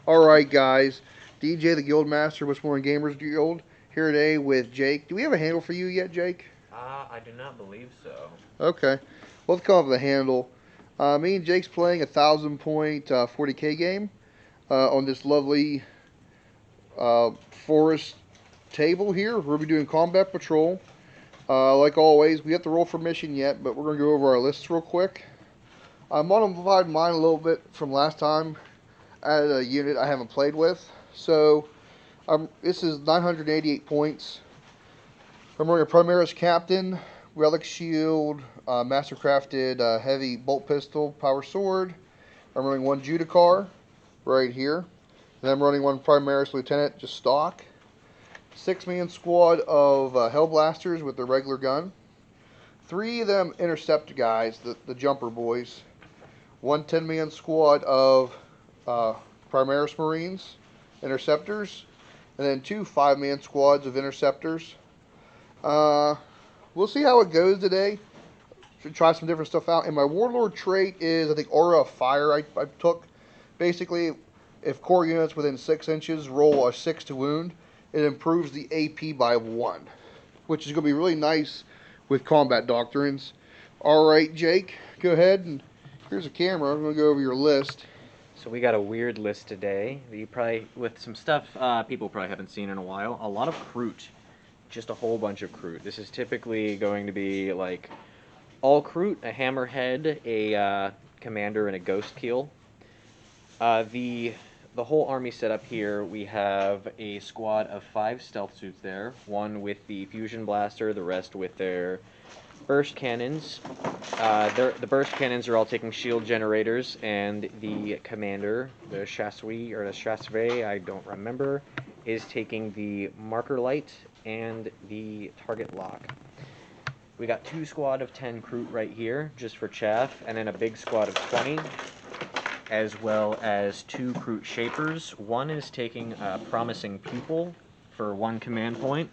Alright, guys. DJ, the Guild Master, What's More in Gamers Guild, here today with Jake. Do we have a handle for you yet, Jake? I do not believe so. Okay. Well, let's come up with a handle. Me and Jake's playing a 1,000 point 40K game on this lovely uh, forest table here. We'll be doing combat patrol. Like always, we have to roll for mission yet, but we're going to go over our lists real quick. I modified mine a little bit from last time. Added a unit I haven't played with. So this is 988 points. I'm running a Primaris Captain, Relic Shield, Mastercrafted Heavy Bolt Pistol, Power Sword. I'm running one Judicar right here. And I'm running one Primaris Lieutenant, just stock. 6-man squad of Hellblasters with their regular gun. 3 of them Intercept guys, the jumper boys. One 10-man squad of Primaris Marines, Interceptors, and then 2 5-man squads of Interceptors. We'll see how it goes today. Should try some different stuff out. And my Warlord trait is, I think, Aura of Fire I took. Basically, if core units within 6 inches roll a 6 to wound, it improves the AP by 1, which is going to be really nice with combat doctrines. Alright, Jake, go ahead, and here's a camera. I'm going to go over your list. So we got a weird list today. You probably, with some stuff people probably haven't seen in a while. A lot of Kroot. Just a whole bunch of Kroot. This is typically going to be like all Kroot, a Hammerhead, a Commander, and a Ghost Keel. The whole army set up here, we have a squad of 5 stealth suits there. 1 with the Fusion Blaster, the rest with their burst cannons. The burst cannons are all taking shield generators, and the commander, the Chasseur, or the Chasseur, I don't remember, is taking the marker light and the target lock. We got 2 squad of 10 Kroot right here, just for chaff, and then a big squad of 20, as well as 2 Kroot Shapers. 1 is taking a Promising Pupil for 1 command point.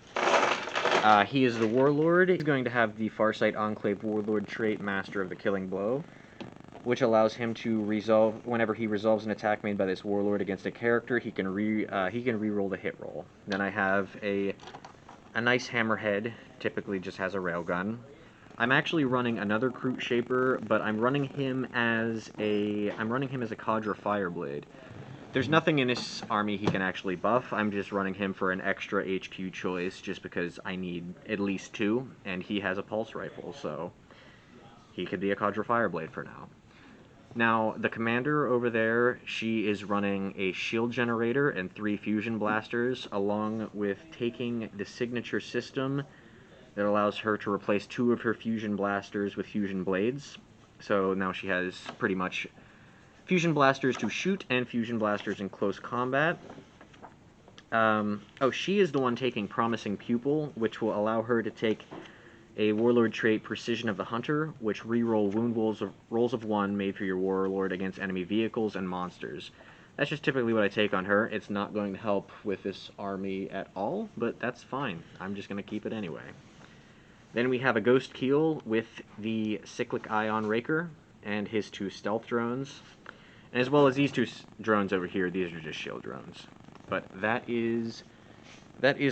He is the Warlord. He's going to have the Farsight Enclave Warlord trait, Master of the Killing Blow, which allows him to resolve, whenever he resolves an attack made by this Warlord against a character, he can re-roll the hit roll. Then I have a nice Hammerhead, typically just has a railgun. I'm actually running another Kroot Shaper, but I'm running him as a Cadre Fireblade. There's nothing in this army he can actually buff. I'm just running him for an extra HQ choice, just because I need at least 2, and he has a pulse rifle, so he could be a Cadre Fireblade for now. Now, the commander over there, she is running a shield generator and 3 fusion blasters, along with taking the signature system that allows her to replace 2 of her fusion blasters with fusion blades. So now she has pretty much fusion blasters to shoot and fusion blasters in close combat. She is the one taking Promising Pupil, which will allow her to take a Warlord trait, Precision of the Hunter, which reroll wound rolls of 1 made for your Warlord against enemy vehicles and monsters. That's just typically what I take on her. It's not going to help with this army at all, but that's fine. I'm just going to keep it anyway. Then we have a Ghost Keel with the Cyclic Ion Raker and his 2 stealth drones. And as well as these 2 drones over here, these are just shield drones. But that is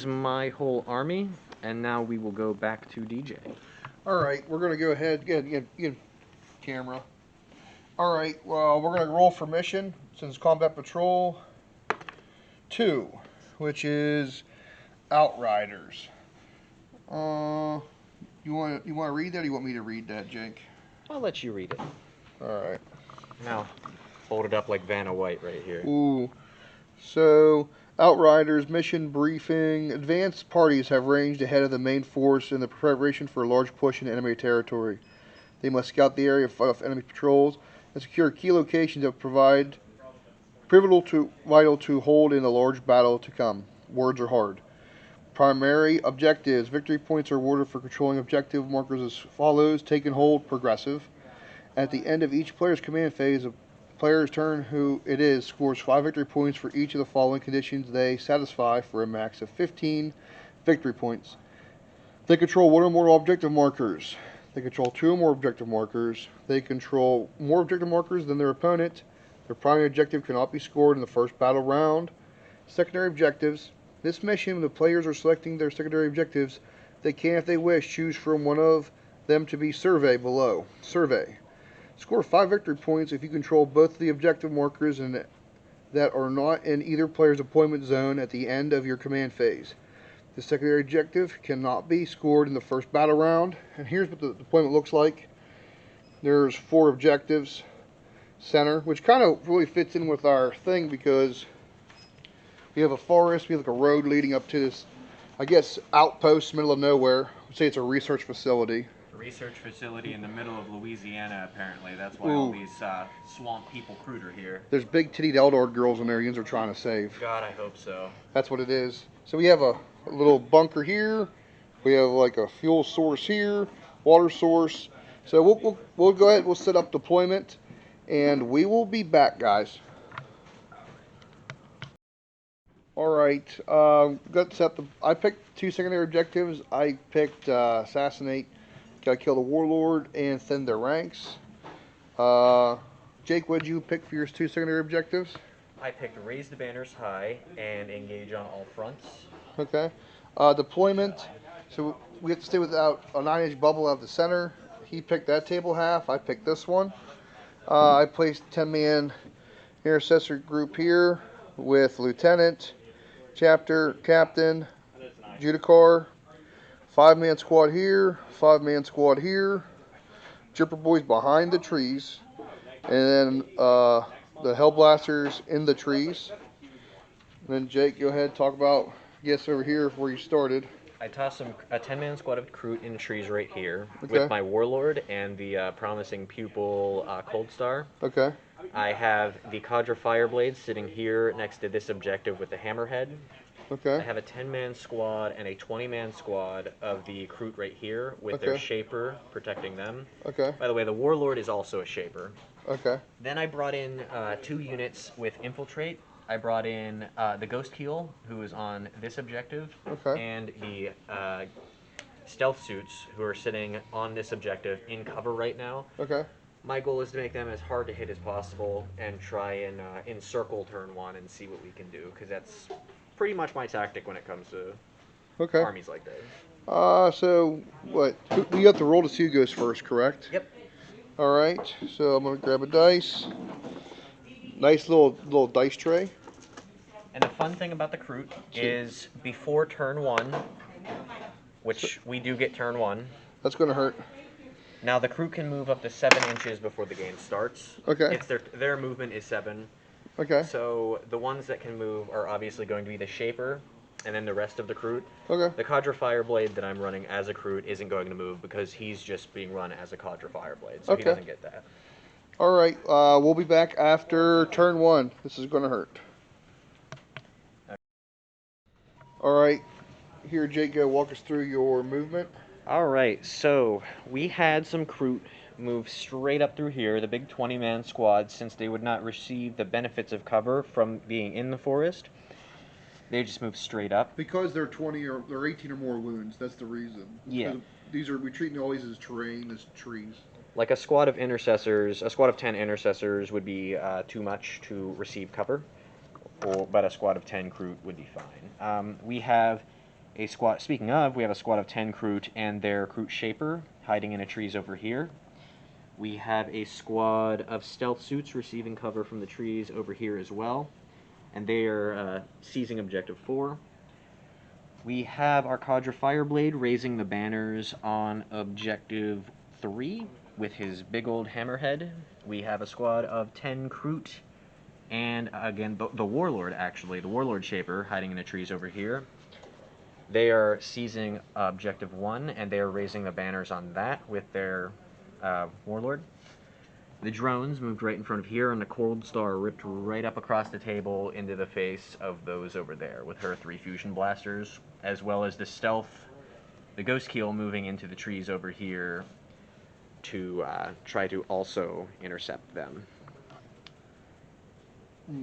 my whole army. And now we will go back to DJ. Alright, we're going to go ahead. Get camera. Alright, well, we're going to roll for mission, since Combat Patrol 2, which is Outriders. You want to read that, or you want me to read that, Jake? I'll let you read it. Alright. Now, hold it up like Vanna White right here. Ooh. So, Outriders, mission briefing. Advanced parties have ranged ahead of the main force in the preparation for a large push into enemy territory. They must scout the area of enemy patrols and secure key locations that provide vital to hold in a large battle to come. Words are hard. Primary objectives. Victory points are awarded for controlling objective markers as follows. Taken hold, progressive. At the end of each player's command phase, a player's turn who it is scores 5 victory points for each of the following conditions they satisfy for a max of 15 victory points. They control 1 or more objective markers. They control 2 or more objective markers. They control more objective markers than their opponent. Their primary objective cannot be scored in the first battle round. Secondary objectives. This mission, when the players are selecting their secondary objectives, they can, if they wish, choose from one of them to be survey below. Survey. Score 5 victory points if you control both of the objective markers and that are not in either player's deployment zone at the end of your command phase. The secondary objective cannot be scored in the first battle round. And here's what the deployment looks like. There's 4 objectives. Center, which kind of really fits in with our thing because we have a forest, we have like a road leading up to this, I guess, outpost, middle of nowhere. I'd say it's a research facility. A research facility in the middle of Louisiana, apparently. That's why all these swamp people Kroot are here. There's big tittied Eldar girls in there Yins are trying to save. God, I hope so. That's what it is. So we have a little bunker here. We have like a fuel source here, water source. So we'll go ahead, we'll set up deployment, and we will be back, guys. Alright, I picked 2 secondary objectives. I picked assassinate, gotta kill the warlord, and thin their ranks. Jake, what did you pick for your 2 secondary objectives? I picked raise the banners high and engage on all fronts. Okay. Deployment, so we have to stay without a 9-inch bubble out of the center. He picked that table half, I picked this one. I placed 10-man intercessor group here with lieutenant, chapter, captain, judicar, 5-man squad here, 5-man squad here, Jipper boys behind the trees, and then the Hellblasters in the trees. And then Jake, go ahead, talk about guess over here where you started. I tossed a 10-man squad of Kroot in trees right here with my warlord and the promising pupil Cold Star. Okay. I have the Cadre Fireblades sitting here next to this objective with the Hammerhead. Okay. I have a 10-man squad and a 20-man squad of the Kroot right here with their Shaper protecting them. Okay. By the way, the warlord is also a Shaper. Okay. Then I brought in 2 units with Infiltrate. I brought in the Ghost Keel, who is on this objective, and the Stealth Suits, who are sitting on this objective in cover right now. Okay. My goal is to make them as hard to hit as possible and try and encircle turn 1 and see what we can do, because that's pretty much my tactic when it comes to armies like this. So what? You have to roll to see who goes first, correct? Yep. All right. So I'm gonna grab a dice. Nice little dice tray. And the fun thing about the Kroot is before turn 1, which we do get turn 1. That's gonna hurt. Now the Kroot can move up to 7 inches before the game starts. Okay. It's their movement is 7. Okay. So the ones that can move are obviously going to be the Shaper, and then the rest of the Kroot. Okay. The Cadre Fireblade that I'm running as a Kroot isn't going to move because he's just being run as a Cadre Fireblade, so he doesn't get that. All right. We'll be back after turn 1. This is gonna hurt. All right. Here, Jake, go walk us through your movement. All right. So we had some Kroot move straight up through here, the big 20-man squad, since they would not receive the benefits of cover from being in the forest. They just move straight up. Because they're 20 or they're 18 or more wounds. That's the reason. Yeah. We treat all these as terrain, as trees. Like a squad of intercessors, a squad of 10 intercessors would be too much to receive cover, but a squad of 10 Kroot would be fine. We have a squad. Speaking of, we have a squad of 10 Kroot and their Kroot Shaper hiding in the trees over here. We have a squad of Stealth Suits receiving cover from the trees over here as well, and they are seizing Objective 4. We have our Cadre Fireblade raising the banners on Objective 3 with his big old hammerhead. We have a squad of 10 Kroot, and again, the Warlord, actually, the Warlord Shaper, hiding in the trees over here. They are seizing Objective 1, and they are raising the banners on that with their Warlord. The drones moved right in front of here, and the Cold Star ripped right up across the table into the face of those over there with her 3 fusion blasters, as well as the Stealth, the Ghost Keel moving into the trees over here to try to also intercept them.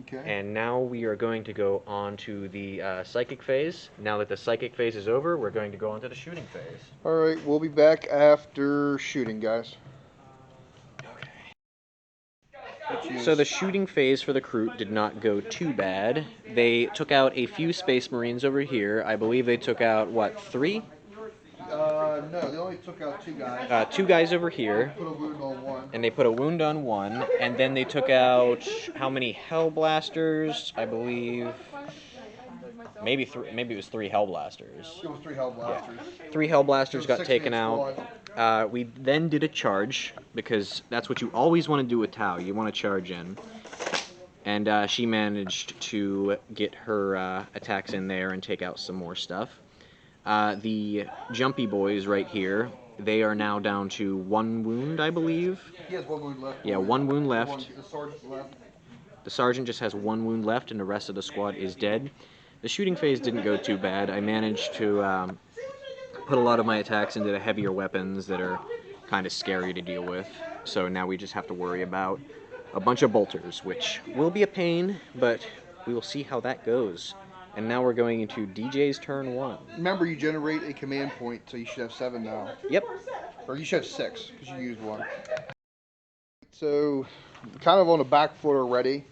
Okay. And now we are going to go on to the psychic phase. Now that the psychic phase is over, we're going to go on to the shooting phase. All right, we'll be back after shooting, guys. So the shooting phase for the Kroot did not go too bad. They took out a few Space Marines over here. I believe they took out, what, 3? No, they only took out 2 guys. 2 guys over here. Put a wound on 1. And they put a wound on 1. And then they took out how many Hellblasters? I believe maybe it was 3 Hellblasters. It was 3 Hellblasters. Yeah. 3 Hellblasters got taken out. We then did a charge, because that's what you always want to do with Tau. You want to charge in. And she managed to get her attacks in there and take out some more stuff. The Jumpy Boys right here, they are now down to 1 wound, I believe. He has 1 wound left. Yeah, 1 wound left. The sergeant left. The sergeant just has 1 wound left, and the rest of the squad is dead. The shooting phase didn't go too bad. I managed to put a lot of my attacks into the heavier weapons that are kind of scary to deal with. So now we just have to worry about a bunch of bolters, which will be a pain, but we will see how that goes. And now we're going into DJ's turn 1. Remember, you generate a command point, so you should have 7 now. Yep. Or you should have 6, because you used 1. So, kind of on the back foot already.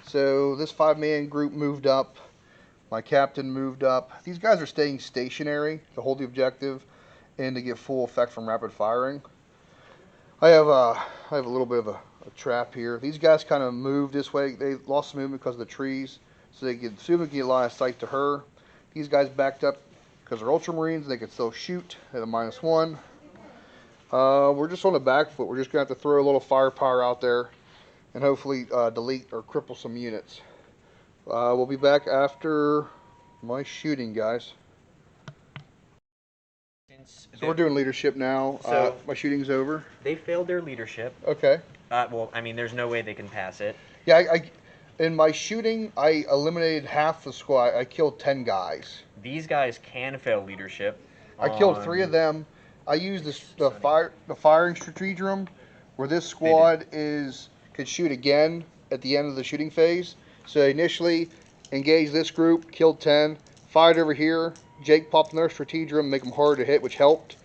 So, this 5-man group moved up. My captain moved up. These guys are staying stationary to hold the objective and to get full effect from rapid firing. I have a little bit of a trap here. These guys kind of moved this way. They lost movement because of the trees, so they could soon get line of sight to her. These guys backed up because they're Ultramarines. They could still shoot at a -1. We're just on the back foot. We're just going to have to throw a little firepower out there and hopefully delete or cripple some units. We'll be back after my shooting, guys. So we're doing leadership now. So my shooting's over. They failed their leadership. Okay. Well, I mean, there's no way they can pass it. Yeah, in my shooting, I eliminated half the squad. I killed 10 guys. These guys can fail leadership. I killed 3 of them. I used the firing stratagem, where this squad could shoot again at the end of the shooting phase. So I initially engaged this group, killed 10, fired over here. Jake popped another stratagem, make them harder to hit, which helped.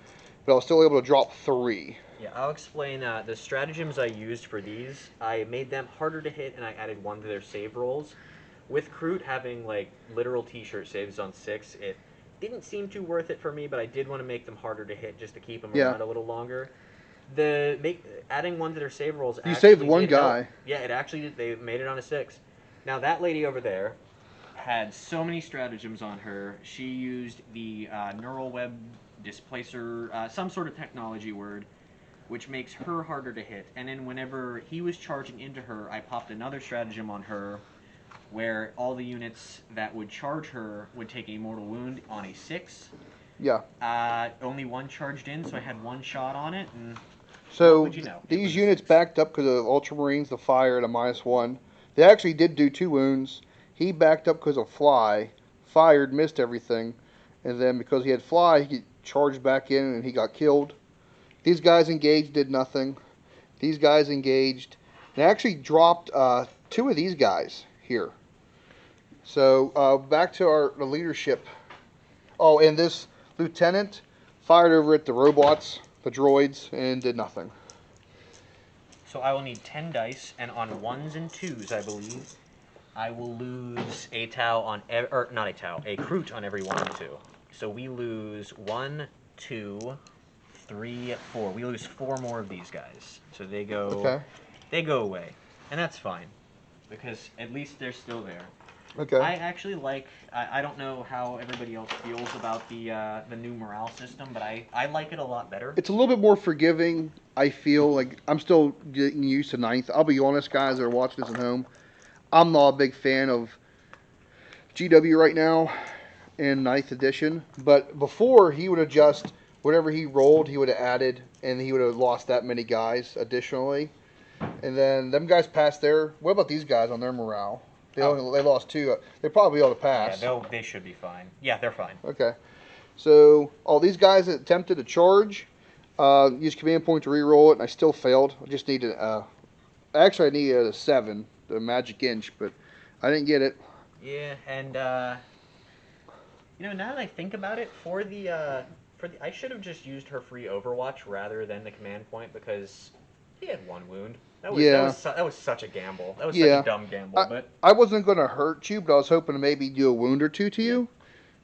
But I was still able to drop 3. Yeah, I'll explain the stratagems I used for these. I made them harder to hit, and I added 1 to their save rolls. With Kroot having, like, literal t-shirt saves on 6, it didn't seem too worth it for me, but I did want to make them harder to hit just to keep them around a little longer. Adding 1 to their save rolls. You saved 1 guy. Help. Yeah, it actually did. They made it on a 6. Now that lady over there had so many stratagems on her. She used the neural web displacer, some sort of technology word, which makes her harder to hit. And then whenever he was charging into her, I popped another stratagem on her, where all the units that would charge her would take a mortal wound on a 6. Yeah. Only 1 charged in, so I had 1 shot on it. And so what would you know? These units backed up because of Ultramarines, the fire at a -1. They actually did do 2 wounds. He backed up because of fly, fired, missed everything, and then because he had fly, he charged back in and he got killed. These guys engaged, did nothing. These guys engaged. They actually dropped 2 of these guys here. So back to the leadership. Oh, and this lieutenant fired over at the robots, the droids, and did nothing. So I will need 10 dice, and on 1s and 2s, I believe, I will lose a Tau on, or not a Tau, a Kroot on every 1 and 2. So we lose 1, 2, 3, 4. We lose 4 more of these guys. So they go, they go away, and that's fine, because at least they're still there. Okay. I actually like. I don't know how everybody else feels about the new morale system, but I like it a lot better. It's a little bit more forgiving. I feel like I'm still getting used to 9th. I'll be honest, guys that are watching this at home. I'm not a big fan of GW right now in 9th edition. But before, he would have just whatever he rolled, he would have added, and he would have lost that many guys additionally. And then them guys passed their. What about these guys on their morale? They lost 2. They probably ought to pass. Yeah, they should be fine. Yeah, they're fine. Okay. So, all these guys that attempted to charge, used command point to re-roll it, and I still failed. I just needed, actually I needed a 7, the magic inch, but I didn't get it. Yeah, and, you know, now that I think about it, I should have just used her free Overwatch rather than the command point, because He had 1 wound. Yeah. That was such a gamble. That was such a Yeah. dumb gamble. I, But I wasn't going to hurt you, but I was hoping to maybe do a wound or two to yeah. you.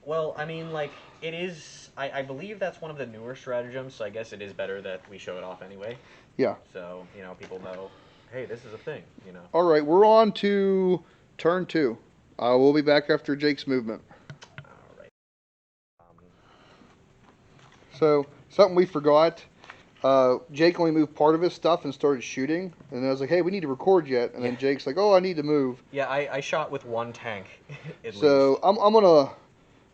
Well, I mean, like it is. I believe that's one of the newer stratagems. So I guess it is better that we show it off anyway. Yeah. So people know, hey, this is a thing. All right, we're on to turn 2. We'll be back after Jake's movement. All right. Um, So, something we forgot. Jake only moved part of his stuff and started shooting. And I was like, hey, we need to record yet. And then Yeah. Jake's like, oh, I need to move. yeah, I shot with 1 tank at So least.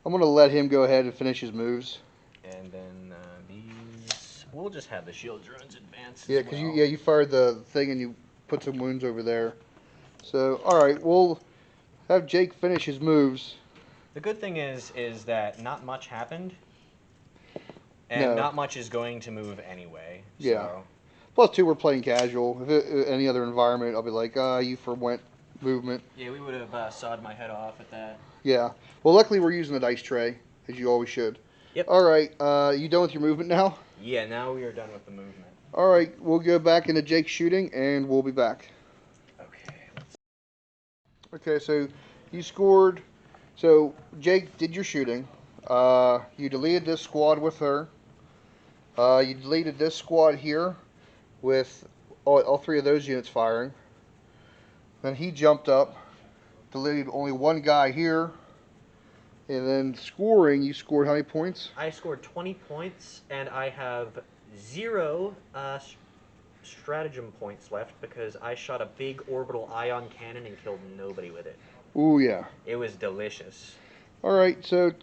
I'm gonna let him go ahead and finish his moves. And then these, we'll just have the shield drones advance. Yeah, as because well. you fired the thing and you put some wounds over there. So all right, we'll have Jake finish his moves. The good thing is that not much happened, and No. not much is going to move anyway. Yeah. So. Plus, two, we're playing casual. If any other environment, I'll be like, you forwent movement. Yeah, we would have sawed my head off at that. Yeah. Well, luckily we're using the dice tray, as you always should. Yep. All right. You done with your movement now? Yeah, now we are done with the movement. All right. We'll go back into Jake's shooting, and we'll be back. Okay. Okay. So you scored. So Jake did your shooting. You deleted this squad with her. You deleted this squad here with all 3 of those units firing. Then he jumped up, deleted only 1 guy here, and then scoring, you scored how many points? I scored 20 points, and I have 0 stratagem points left because I shot a big orbital ion cannon and killed nobody with it. Ooh, yeah. It was delicious. All right, so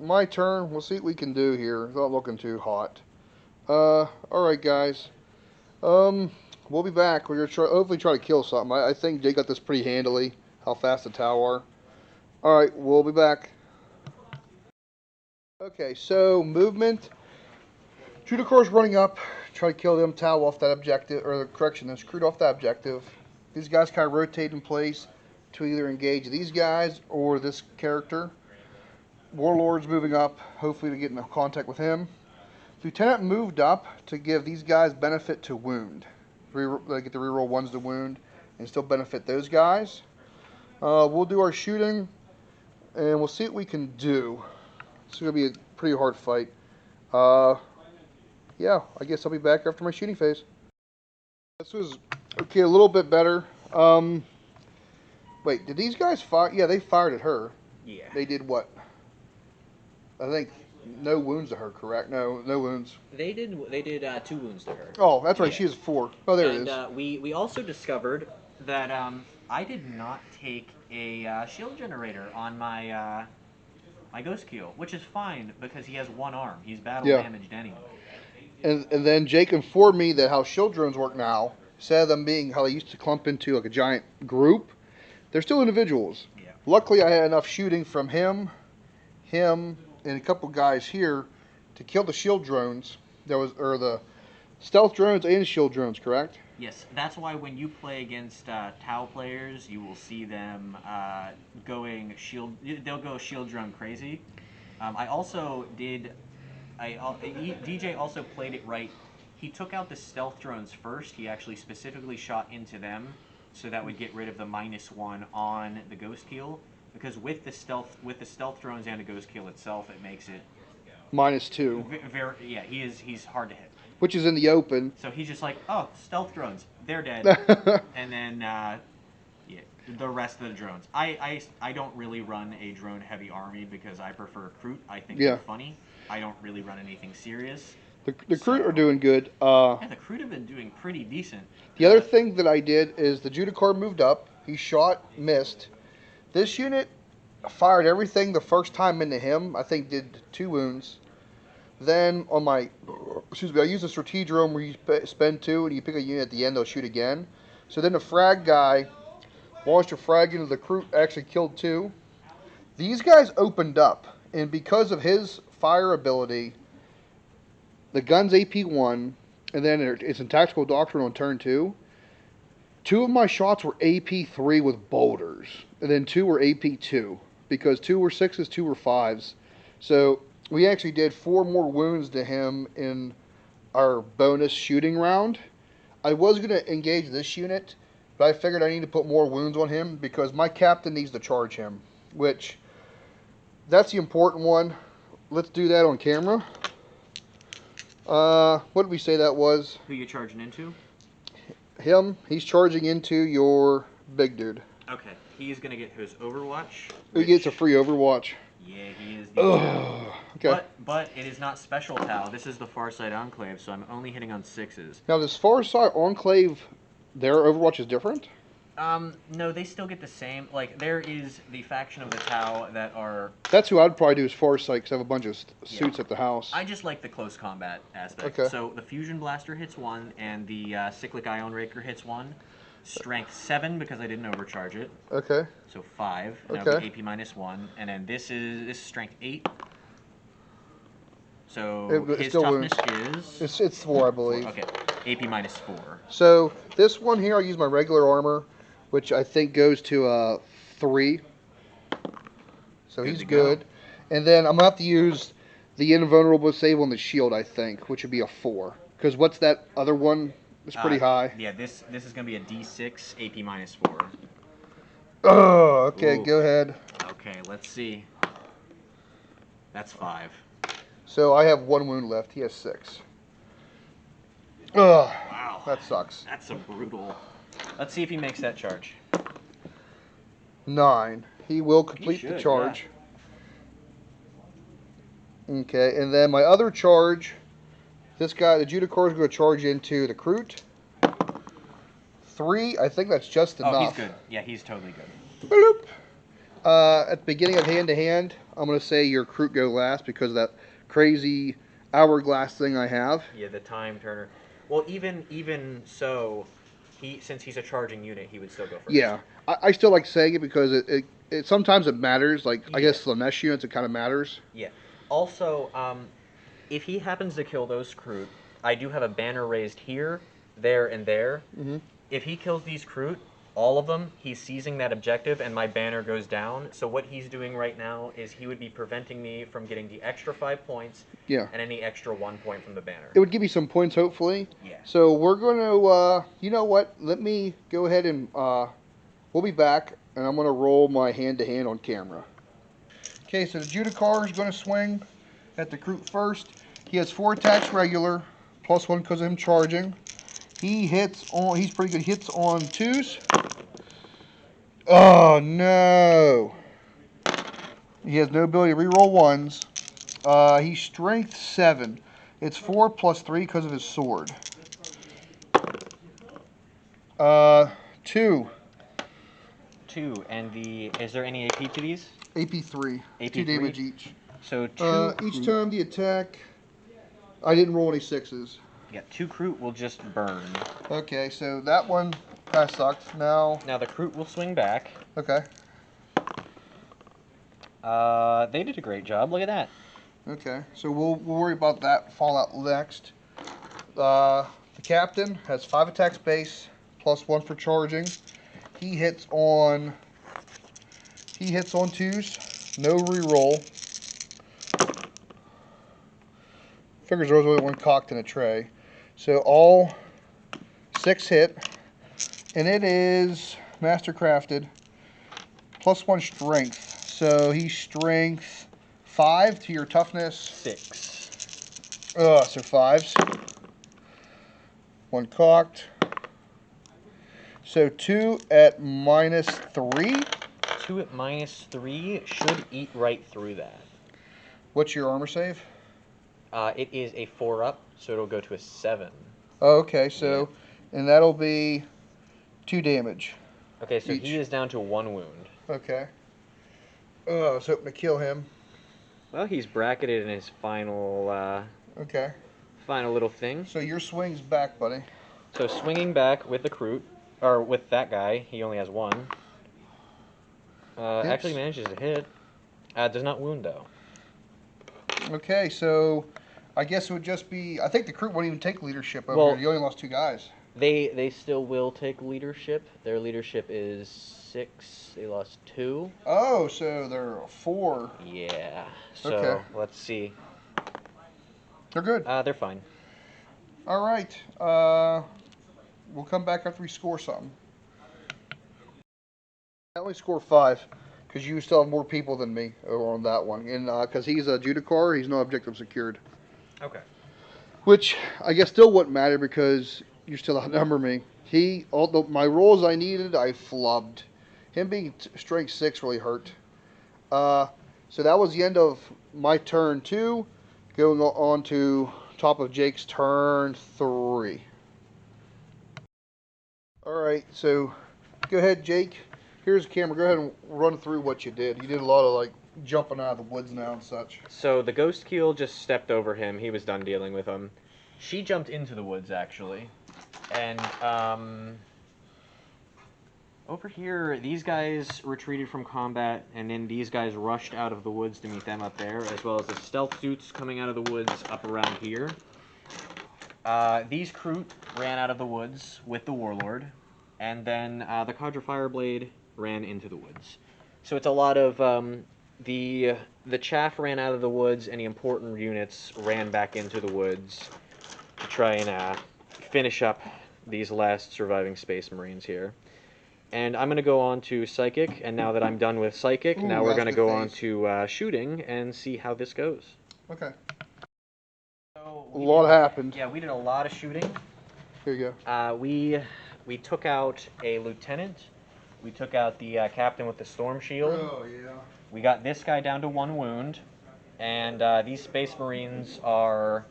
my turn. We'll see what we can do here. It's not looking too hot. All right, guys. We'll be back. We're gonna hopefully try to kill something. I think Jake got this pretty handily. How fast the Tau are. All right, we'll be back. Okay, so movement. Judicor's running up. Try to kill them Tau off that objective, or correction, this Kroot off that objective. These guys kind of rotate in place to either engage these guys or this character. Warlord's moving up, hopefully to get in contact with him. Lieutenant moved up to give these guys benefit to wound. They get to reroll 1s to wound and still benefit those guys. We'll do our shooting and we'll see what we can do. It's going to be a pretty hard fight. Yeah, I guess I'll be back after my shooting phase. This was, okay, a little bit better. Wait, did these guys fire? Yeah, they fired at her. Yeah. They did what? I think no wounds to her, correct? No wounds. They did 2 wounds to her. Oh, that's right. Yeah. She has 4. Oh, there And it is. we also discovered that I did not take a shield generator on my my ghost keel, which is fine because he has 1 arm. He's battle damaged anyway. And then Jake informed me that how shield drones work now, instead of them being how they used to clump into like a giant group, they're still individuals. Yeah. Luckily, I had enough shooting from him, and a couple guys here to kill the shield drones. Or the stealth drones and shield drones, correct? Yes, that's why when you play against Tau players, you will see them going shield. They'll go shield drone crazy. I also did. DJ also played it right. He took out the stealth drones first. He actually specifically shot into them, so that would get rid of the -1 on the ghost keel. Because with the stealth drones and the ghost keel itself, it makes it -2. very yeah. He's hard to hit. Which is in the open. So he's just like, oh, stealth drones, they're dead. And then, yeah, the rest of the drones. I don't really run a drone-heavy army because I prefer Kroot. I think they're funny. I don't really run anything serious. The Kroot are doing good. Yeah, the Kroot have been doing pretty decent. The other thing that I did is the Judicar moved up. He shot, missed. This unit fired everything the first time into him. I think did 2 wounds. Then on my, I used a strategome where you spend 2 and you pick a unit at the end, they'll shoot again. So then the frag guy launched a frag into the Kroot, actually killed 2. These guys opened up, and because of his fire ability, the gun's AP1, and then it's in Tactical Doctrine on turn 2. 2 of my shots were AP3 with bolters, and then 2 were AP2, because 2 were 6s, 2 were 5s. So we actually did 4 more wounds to him in our bonus shooting round. I was going to engage this unit, but I figured I need to put more wounds on him because my captain needs to charge him, which that's the important one. Let's do that on camera. What did we say that was? Who you charging into? Him. He's charging into your big dude. Okay, he's gonna get his Overwatch. He gets a free Overwatch. Yeah, he is the okay. But it is not special Tau. This is the Farside Enclave, so I'm only hitting on 6s. Now, this Farside Enclave, their Overwatch is different? No, they still get the same. Like, there is the faction of the Tau that are... That's who I'd probably do is Farsight, because I have a bunch of suits at the house. I just like the close combat aspect. Okay. So, the Fusion Blaster hits 1, and the Cyclic Ion Raker hits 1. Strength 7, because I didn't overcharge it. Okay. So 5. And okay. that'll be AP minus 1. And then this is Strength 8. So his toughness is... It's 4, I believe. 4. Okay. AP minus 4. So this one here, I use my regular armor, which I think goes to 3. So he's good. And then I'm going to have to use the invulnerable save on the shield, I think, which would be a 4. Because what's that other one? It's pretty high. Yeah, this is going to be a D6, AP minus 4. Oh, okay, Ooh. Go ahead. Okay, let's see. That's 5. So I have 1 wound left. He has 6. Ugh, wow. That sucks. That's a brutal... Let's see if he makes that charge. 9. He will complete the charge. Yeah. Okay, and then my other charge, this guy, the Judicar, is going to charge into the Kroot. 3, I think that's just enough. Oh, he's good. Yeah, he's totally good. Bloop. At the beginning of hand-to-hand, I'm going to say your Kroot go last because of that crazy hourglass thing I have. Yeah, the time turner. Well, even so, since he's a charging unit, he would still go first. Yeah, I still like saying it because it sometimes it matters. Like, I guess the mesh units, it kind of matters. Yeah. Also, if he happens to kill those Kroot, I do have a banner raised here, there, and there. Mm-hmm. If he kills these Kroot, all of them, he's seizing that objective, and my banner goes down. So what he's doing right now is he would be preventing me from getting the extra 5 points and any extra 1 point from the banner. It would give you some points, hopefully. Yeah. So we're going to, you know what, let me go ahead and, we'll be back, and I'm going to roll my hand-to-hand on camera. Okay, so the Judicar is going to swing at the Kroot first. He has 4 attacks regular, plus 1 because of him charging. He hits on, he's pretty good, hits on 2s. Oh, no. He has no ability to reroll 1s. He's strength 7. It's 4 plus 3 because of his sword. 2. 2, and is there any AP to these? AP 3. AP 2 3? damage each. So 2 each time the attack, I didn't roll any 6s. Yeah, 2 Kroot will just burn. Okay, so that one kind of sucks. Now the Kroot will swing back. Okay. They did a great job. Look at that. Okay, so we'll worry about that fallout next. The captain has 5 attacks base, plus 1 for charging. He hits on 2s, no reroll. Figures there's only 1 cocked in a tray. So all 6 hit, and it is master crafted, plus 1 strength. So he's strength 5 to your toughness 6. So 5s. 1 cocked. So 2 at minus 3. 2 at minus 3 should eat right through that. What's your armor save? It is a 4-up, so it'll go to a 7. Oh, okay, so, and that'll be 2 damage. Okay, so each. he is down to 1 wound. Okay. I was hoping to kill him. Well, he's bracketed in his final, final little thing. So your swing's back, buddy. So swinging back with the Kroot, or with that guy, he only has 1. Actually manages to hit. Does not wound, though. Okay, so I guess it would just be... I think the Kroot won't even take leadership over here. You only lost 2 guys. They still will take leadership. Their leadership is 6. They lost 2. Oh, so they're 4. Yeah. So let's see. They're good. They're fine. All right. We'll come back after we score something. I only score 5 because you still have more people than me on that one, and because he's a Judicar, he's no objective secured. Okay. Which I guess still wouldn't matter because you still outnumber me. Although my rolls I needed, I flubbed. Him being strength 6 really hurt. So that was the end of my turn 2. Going on to top of Jake's turn 3. Alright, so go ahead, Jake. Here's the camera. Go ahead and run through what you did. You did a lot of like jumping out of the woods now and such. So the ghost keel just stepped over him. He was done dealing with him. She jumped into the woods, actually. And, over here, these guys retreated from combat, and then these guys rushed out of the woods to meet them up there, as well as the stealth suits coming out of the woods up around here. These Kroot ran out of the woods with the Warlord, and then the Cadre Fireblade ran into the woods. So it's a lot of the chaff ran out of the woods, and the important units ran back into the woods to try and finish up these last surviving Space Marines here. And I'm going to go on to Psychic, and now that I'm done with Psychic, now we're going to go on to Shooting and see how this goes. Okay. So a lot happened. Yeah, we did a lot of shooting. Here you go. We took out a lieutenant. We took out the captain with the storm shield. Oh, yeah. We got this guy down to 1 wound. And these Space Marines are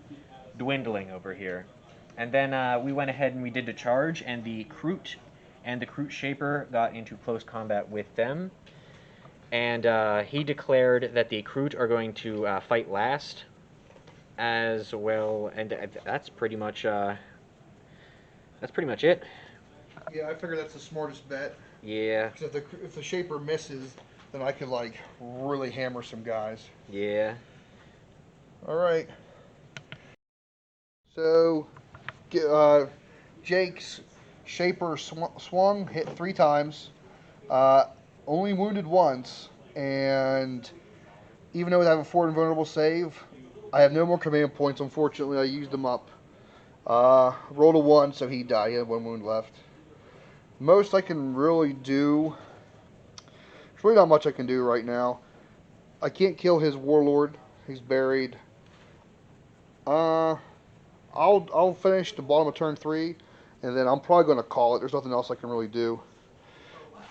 dwindling over here. And then we went ahead and we did the charge, and the Kroot and the Kroot Shaper got into close combat with them. And he declared that the Kroot are going to fight last, as well, and that's pretty much it. Yeah, I figure that's the smartest bet. Yeah. Because if the Shaper misses, then I could like really hammer some guys. Yeah. All right. So, Jake's Shaper swung, hit 3 times, only wounded once, and even though I have a 4 invulnerable save, I have no more command points. Unfortunately, I used them up. Rolled a 1, so he died. He had 1 wound left. Most I can really do. There's really not much I can do right now. I can't kill his Warlord. He's buried. I'll finish the bottom of turn 3. And then I'm probably going to call it. There's nothing else I can really do.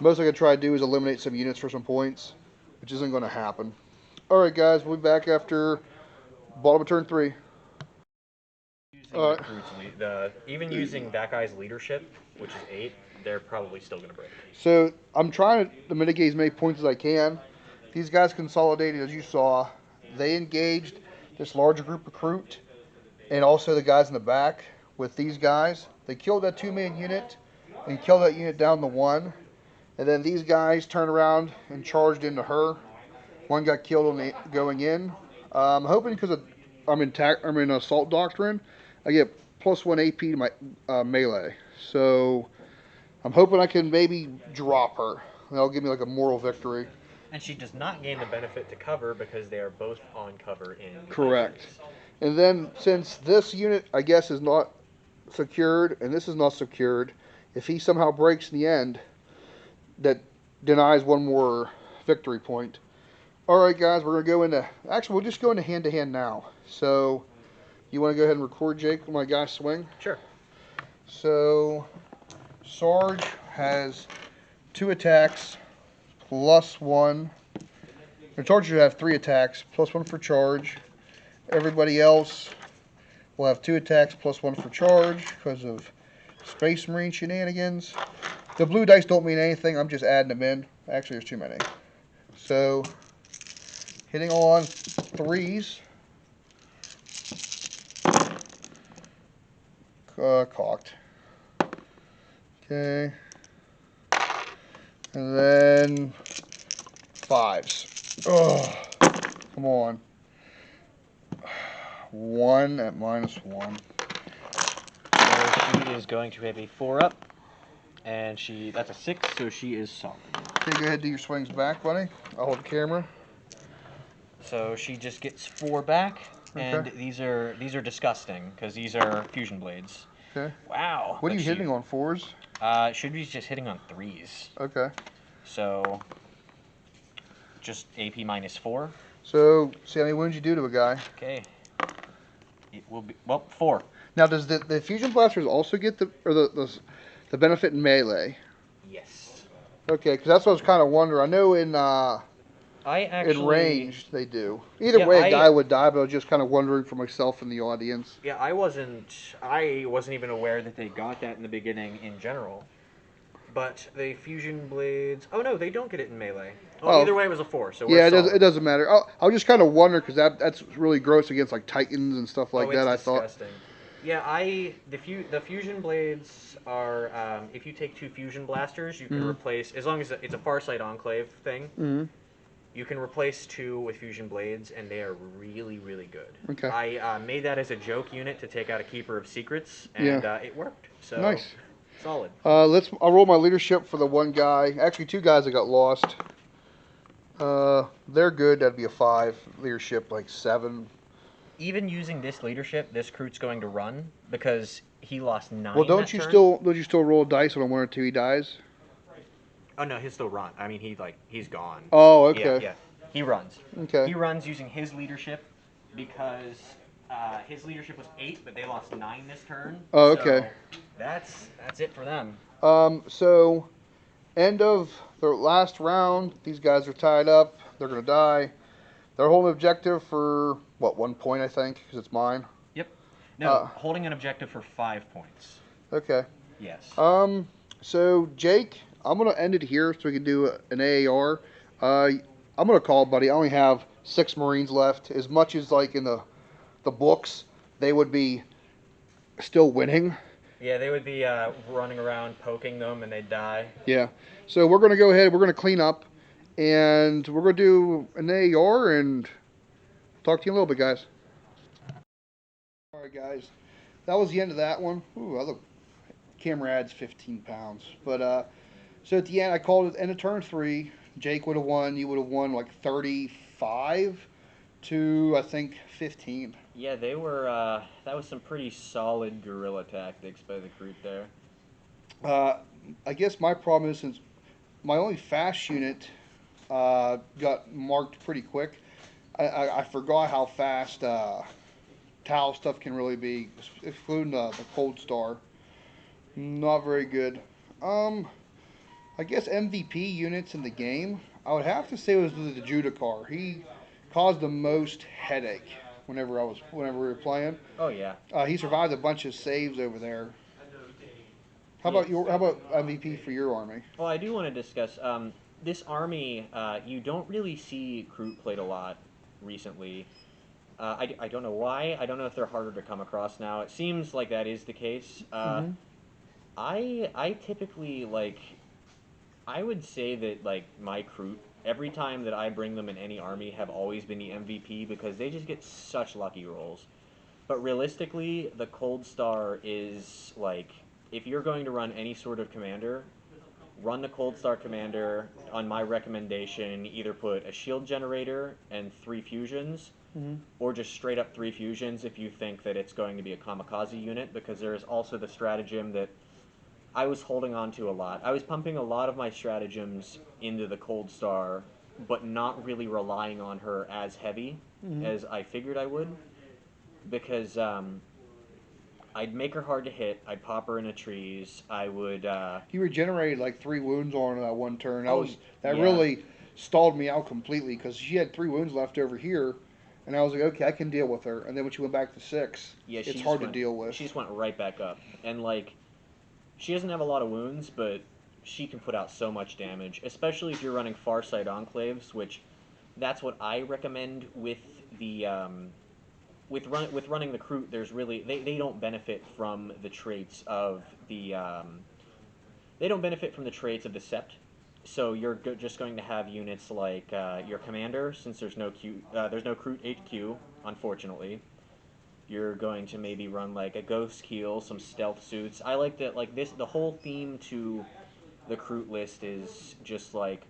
Most I can try to do is eliminate some units for some points, which isn't going to happen. Alright guys, we'll be back after bottom of turn 3. Even using that guy's leadership, which is 8, they're probably still going to break. So I'm trying to mitigate as many points as I can. These guys consolidated, as you saw. They engaged this larger group of Kroot and also the guys in the back with these guys. They killed that 2-man unit and killed that unit down to 1. And then these guys turned around and charged into her. 1 got killed on going in. I'm hoping because I'm in Assault Doctrine, I get +1 AP to my melee. So I'm hoping I can maybe drop her. That'll give me like a moral victory. And she does not gain the benefit to cover because they are both on cover in. Correct. And then since this unit, I guess, is not secured, and this is not secured, if he somehow breaks in the end, that denies 1 more victory point. Alright guys, we're going to go into, actually we'll just go into hand-to-hand now. So, you want to go ahead and record Jake when my guys swing? Sure. So, Sarge has 2 attacks, +1. And Sarge should have 3 attacks, +1 for charge. Everybody else will have 2 attacks, +1 for charge, because of Space Marine shenanigans. The blue dice don't mean anything, I'm just adding them in. Actually, there's too many. So, hitting on 3s. Cocked. Okay. And then 5s. Oh, come on. 1 at -1. So she is going to have a 4 up. And that's a 6, so she is solid. Okay, go ahead and do your swings back, buddy. I'll hold the camera. So she just gets 4 back, and Okay. these are disgusting because these are fusion blades. Okay. Wow. What are you Let's see. hitting on, 4s? Should be just hitting on 3s. Okay. So, just AP -4. So, see how many wounds you do to a guy. Okay. It will be, well, 4. Now, does the fusion blasters also get the benefit in melee? Yes. Okay, because that's what I was kind of wondering. I know in I in actually. range they do. Either Yeah, way, a guy would die, but I was just kind of wondering for myself and the audience. Yeah, I wasn't even aware that they got that in the beginning in general. But the fusion blades. Oh no, they don't get it in melee. Well, Oh, either way, it was a 4, so we're yeah, it solid. doesn't matter. I was just kind of wondering because that's really gross against like Titans and stuff like Oh, it's that. I thought. disgusting. Yeah, the fusion blades are if you take 2 fusion blasters, you can Mhm. replace, as long as it's a Farsight Enclave thing. Hmm. You can replace 2 with fusion blades, and they are really, really good. Okay. I made that as a joke unit to take out a Keeper of Secrets, and Yeah. it worked. So Nice. solid. I'll roll my leadership for the one guy. Actually, 2 guys that got lost. They're good. That'd be a 5. Leadership like 7. Even using this leadership, this Kroot's going to run because he lost 9. Well, that turn. don't you still roll dice on 1 or 2 he dies? Oh no, he'll still run. I mean, he's gone. Oh, Yeah, okay. yeah. He runs. Okay. He runs using his leadership because his leadership was 8, but they lost 9 this turn. Oh, So okay. that's it for them. So end of the last round, these guys are tied up. They're gonna die. They're holding objective for what 1 point, I think, because it's mine. Yep. No, holding an objective for 5 points. Okay. Yes. So Jake, I'm gonna end it here so we can do an AAR. I'm gonna call, buddy. I only have 6 Marines left. As much as like in the books, they would be still winning. Yeah, they would be running around poking them, and they'd die. Yeah. So we're gonna go ahead. We're gonna clean up, and we're gonna do an AAR and talk to you in a little bit, guys. All right, guys. That was the end of that one. Ooh, I look. Camera adds 15 pounds. But so at the end, I called it end of turn 3. Jake would have won. You would have won like 35 to I think 15. Yeah, they were. That was some pretty solid guerrilla tactics by the Kroot there. Uh, I guess my problem is since my only fast unit got marked pretty quick. I forgot how fast Tau stuff can really be, excluding the Cold Star. Not very good. Um, I guess MVP units in the game, I would have to say it was the Judicar. He caused the most headache whenever we were playing. Oh yeah. He survived a bunch of saves over there. Yeah. How about MVP for your army? Well, I do want to discuss this army. You don't really see Kroot played a lot recently. I don't know why. I don't know if they're harder to come across now. It seems like that is the case. Mm-hmm. I typically like. I would say that like my Kroot, every time that I bring them in any army, have always been the MVP because they just get such lucky rolls. But realistically, the Cold Star is like if you're going to run any sort of commander, run the Cold Star Commander on my recommendation. Either put a shield generator and 3 fusions, Mm-hmm. or just straight up 3 fusions if you think that it's going to be a kamikaze unit, because there is also the stratagem that I was holding on to a lot. I was pumping a lot of my stratagems into the Cold Star, but not really relying on her as heavy Mm-hmm. as I figured I would, because I'd make her hard to hit. I'd pop her into trees. I would. He regenerated like 3 wounds on 1 turn. Oh, That yeah. really stalled me out completely because she had 3 wounds left over here, and I was like, okay, I can deal with her. And then when she went back to 6, Yeah, it's hard to deal with. She just went right back up, and like, she doesn't have a lot of wounds, but she can put out so much damage, especially if you're running Farsight Enclaves, which that's what I recommend with the with running the Kroot. There's really they don't benefit from the traits of the they don't benefit from the traits of the Sept. So you're just going to have units like your commander, since there's no Kroot HQ, unfortunately. You're going to maybe run like a ghost keel, some stealth suits. I like that. Like this, the whole theme to the Kroot list is just like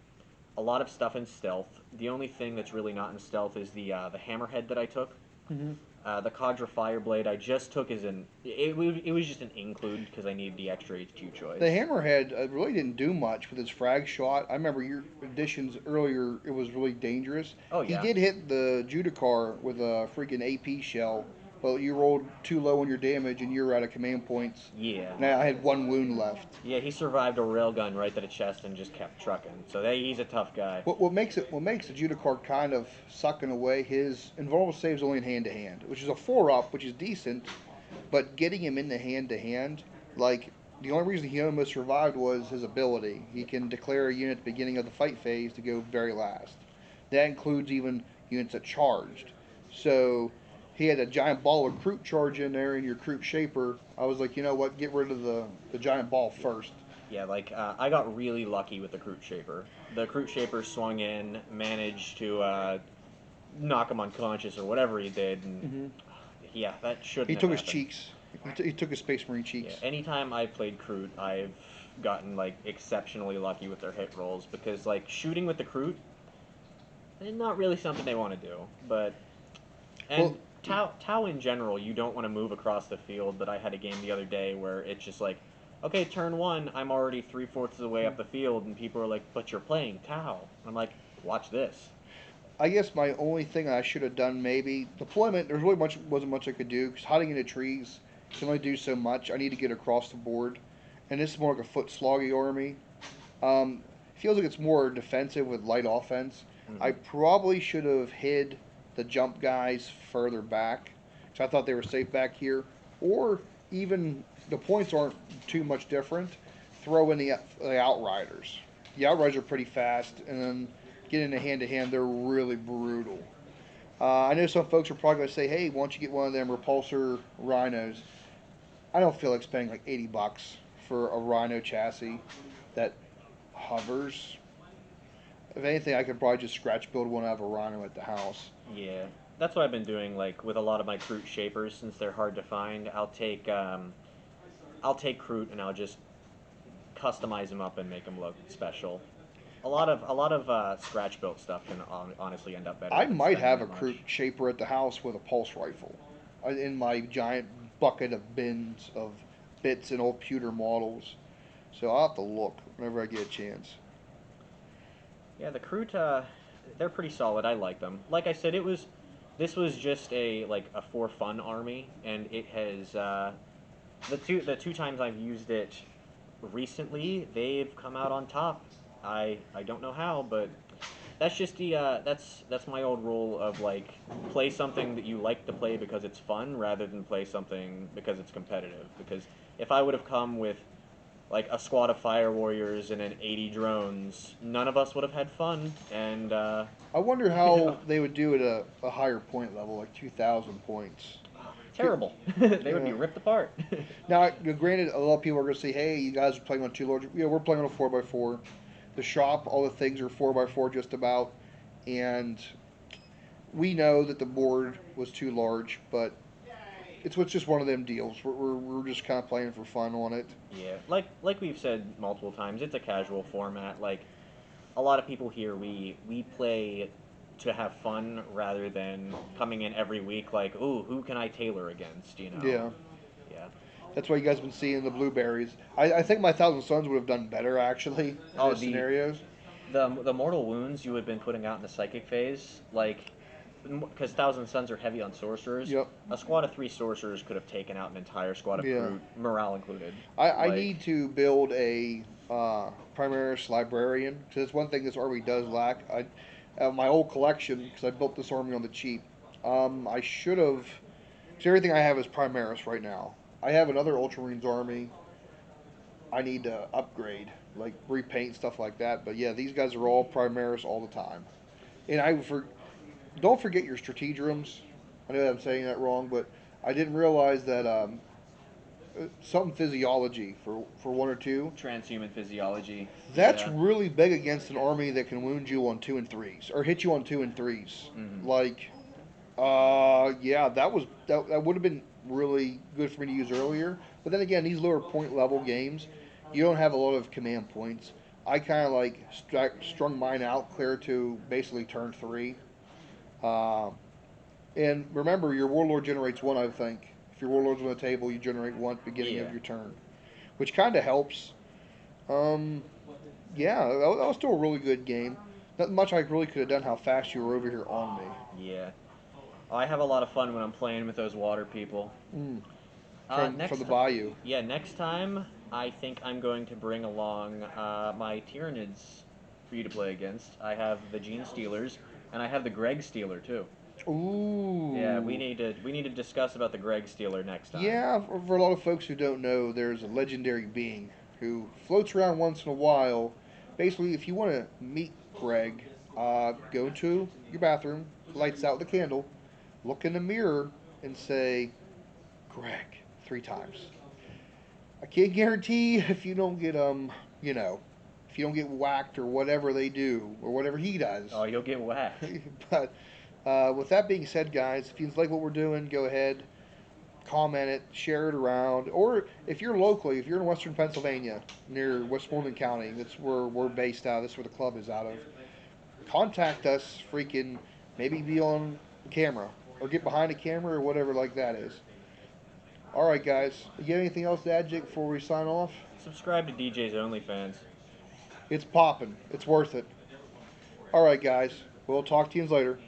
a lot of stuff in stealth. The only thing that's really not in stealth is the hammerhead that I took. Mm-hmm. The Cadre Fireblade I just took as it was just an include because I needed the extra HQ The choice. Hammerhead really didn't do much with his frag shot. I remember your additions earlier; it was really dangerous. Oh He yeah, did hit the Judicar with a freaking AP shell, but you rolled too low on your damage, and you were out of command points. yeah, And I had one wound left. yeah. He survived a railgun right to the chest and just kept trucking. So he's a tough guy. What makes the Judicar kind of sucking away his invulnerable saves only in hand to hand, which is a 4-up, which is decent, but getting him in the hand to hand, like the only reason he almost survived was his ability. He can declare a unit at the beginning of the fight phase to go very last. That includes even units that charged. So he had a giant ball of Kroot charge in there in your Kroot Shaper. I was like, you know what, get rid of the giant ball first. Yeah, like I got really lucky with the Kroot Shaper. The Kroot Shaper swung in, managed to knock him unconscious or whatever he did, and Hmm. yeah, that shouldn't He have took his happened. cheeks. He took his Space Marine Yeah, cheeks. anytime I played Kroot, I've gotten like exceptionally lucky with their hit rolls because like shooting with the Kroot, not really something they want to do. But and Well, Tau in general, you don't want to move across the field. But I had a game the other day where it's just like, okay, turn one, I'm already 3/4 of the way up the field, and people are like, but you're playing Tau. And I'm like, watch this. I guess my only thing I should have done maybe deployment. There's really wasn't much I could do because hiding in the trees can only do so much. I need to get across the board, and this is more like a foot sloggy army. Feels like it's more defensive with light offense. I Hmm. probably should have hid the jump guys further back, so I thought they were safe back here, or even the points aren't too much different. Throw in the Outriders. The Outriders are pretty fast, and then get into hand to hand, they're really brutal. I know some folks are probably going to say, "Hey, why don't you get one of them repulsor rhinos?" I don't feel like spending like $80 for a rhino chassis that hovers. If anything, I could probably just scratch build one out of a rhino at the house. Yeah, that's what I've been doing. Like with a lot of my Kroot shapers, since they're hard to find, I'll take Kroot and I'll just customize them up and make them look special. A lot of scratch built stuff can honestly end up better I than might spending have a that Kroot much. shaper at the house with a pulse rifle in my giant bucket of bins of bits and old pewter models. So I'll have to look whenever I get a chance. Yeah, the Kroot, they're pretty solid. I like them. Like I said, this was just a for fun army, and it has the two times I've used it recently, they've come out on top. I don't know how, but that's just that's my old rule of like play something that you like to play because it's fun rather than play something because it's competitive. Because if I would have come with like a squad of fire warriors and an 80 drones, none of us would have had fun. And I wonder you how know, they would do at a higher point level, like 2,000 points. terrible. They would be Yeah. ripped apart. Now, granted, a lot of people are going to say, "Hey, you guys are playing on too large." Yeah, we're playing on a 4x4. The shop, all the things are 4x4 just about, and we know that the board was too large, but it's just one of them deals. We're just kind of playing for fun on it. Yeah, like we've said multiple times, it's a casual format. Like a lot of people here, we play to have fun rather than coming in every week like, ooh, who can I tailor against? You know? Yeah, Yeah. that's why you guys been seeing the blueberries. I think my Thousand Suns would have done better actually in Oh, those scenarios. the mortal wounds you had been putting out in the psychic phase, like, because Thousand Suns are heavy on sorcerers. Yep. A squad of three sorcerers could have taken out an entire squad of Yeah. Kroot, morale included. I Like, need to build a Primaris librarian because it's one thing this army does lack. My old collection because I built this army on the cheap. I should have. So everything I have is Primaris right now. I have another Ultramarines army. I need to upgrade, like repaint stuff like that. But yeah, these guys are all Primaris all the time. And don't forget your strategerums. I know I'm saying that wrong, but I didn't realize that something physiology for one or two. transhuman physiology. That's Yeah. really big against an army that can wound you on two and threes or hit you on two and threes. Hmm. Like, yeah, that would have been really good for me to use earlier. But then again, these lower point level games, you don't have a lot of command points. I kind of like strung mine out clear to basically turn three. Um, And remember, your warlord generates one, I think. If your warlord's on the table, you generate one at the beginning Yeah. of your turn, which kind of helps. Um, yeah, that was still a really good game. Not much I really could have done how fast you were over here on me. Yeah. I have a lot of fun when I'm playing with those water people. Mm, Uh, from next, the ti- bayou. yeah, next time I think I'm going to bring along my Tyranids for you to play against. I have the Gene Stealers, and I have the Greg Stealer too. Yeah, we Ooh. need to we need to discuss about the Greg Stealer next time. Yeah, for a lot of folks who don't know, there's a legendary being who floats around once in a while. Basically, if you want to meet Greg, go to your bathroom, lights out the candle, look in the mirror, and say, Greg, 3 times. I can't guarantee if you don't get, you know, if you don't get whacked or whatever they do, or whatever he does. Oh, you'll get whacked. But with that being said, guys, if you like what we're doing, go ahead, comment it, share it around, or if you're locally, if you're in Western Pennsylvania near Westmoreland County, that's where we're based out. That's where the club is out of. Contact us, freaking maybe be on camera or get behind a camera or whatever like that is. All right, guys. You got anything else to add, Jake, before we sign off? Subscribe to DJ's OnlyFans. It's popping. It's worth it. All right, guys. We'll talk to you later.